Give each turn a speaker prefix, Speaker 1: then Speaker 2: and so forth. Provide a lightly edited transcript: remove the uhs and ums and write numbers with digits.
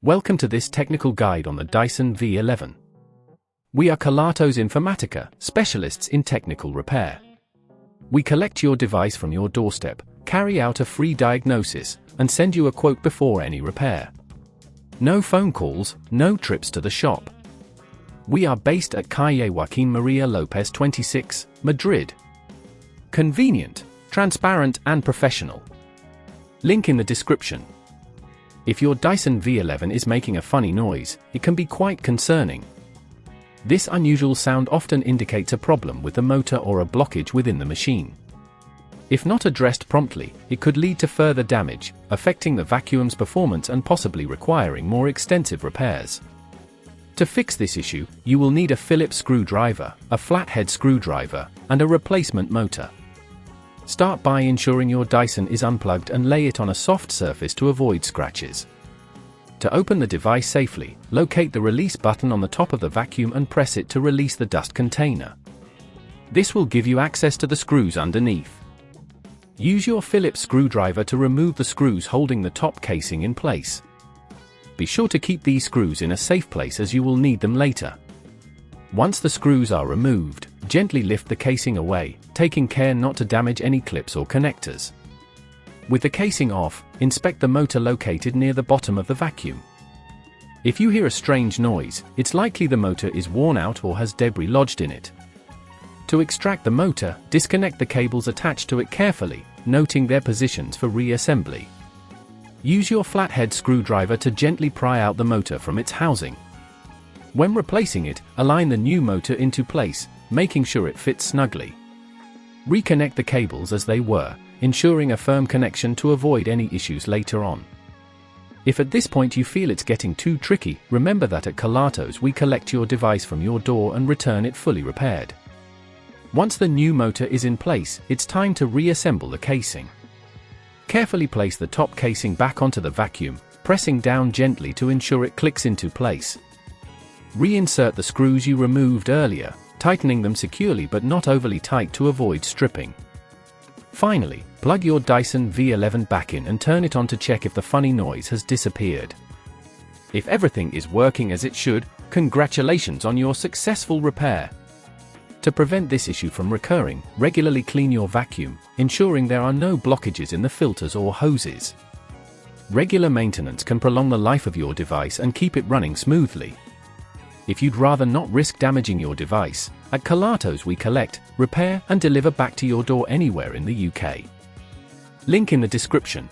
Speaker 1: Welcome to this technical guide on the Dyson V11. We are Kelatos Informatica, specialists in technical repair. We collect your device from your doorstep, carry out a free diagnosis, and send you a quote before any repair. No phone calls, no trips to the shop. We are based at Calle Joaquín María López 26, Madrid. Convenient, transparent and professional. Link in the description. If your Dyson V11 is making a funny noise, it can be quite concerning. This unusual sound often indicates a problem with the motor or a blockage within the machine. If not addressed promptly, it could lead to further damage, affecting the vacuum's performance and possibly requiring more extensive repairs. To fix this issue, you will need a Phillips screwdriver, a flathead screwdriver, and a replacement motor. Start by ensuring your Dyson is unplugged and lay it on a soft surface to avoid scratches. To open the device safely, locate the release button on the top of the vacuum and press it to release the dust container. This will give you access to the screws underneath. Use your Phillips screwdriver to remove the screws holding the top casing in place. Be sure to keep these screws in a safe place as you will need them later. Once the screws are removed, gently lift the casing away, taking care not to damage any clips or connectors. With the casing off, inspect the motor located near the bottom of the vacuum. If you hear a strange noise, it's likely the motor is worn out or has debris lodged in it. To extract the motor, disconnect the cables attached to it carefully, noting their positions for reassembly. Use your flathead screwdriver to gently pry out the motor from its housing. When replacing it, align the new motor into place, making sure it fits snugly. Reconnect the cables as they were, ensuring a firm connection to avoid any issues later on. If at this point you feel it's getting too tricky, remember that at Kelatos we collect your device from your door and return it fully repaired. Once the new motor is in place, it's time to reassemble the casing. Carefully place the top casing back onto the vacuum, pressing down gently to ensure it clicks into place. Reinsert the screws you removed earlier, tightening them securely but not overly tight to avoid stripping. Finally, plug your Dyson V11 back in and turn it on to check if the funny noise has disappeared. If everything is working as it should, congratulations on your successful repair. To prevent this issue from recurring, regularly clean your vacuum, ensuring there are no blockages in the filters or hoses. Regular maintenance can prolong the life of your device and keep it running smoothly. If you'd rather not risk damaging your device, at Kelatos we collect, repair and deliver back to your door anywhere in the UK. Link in the description.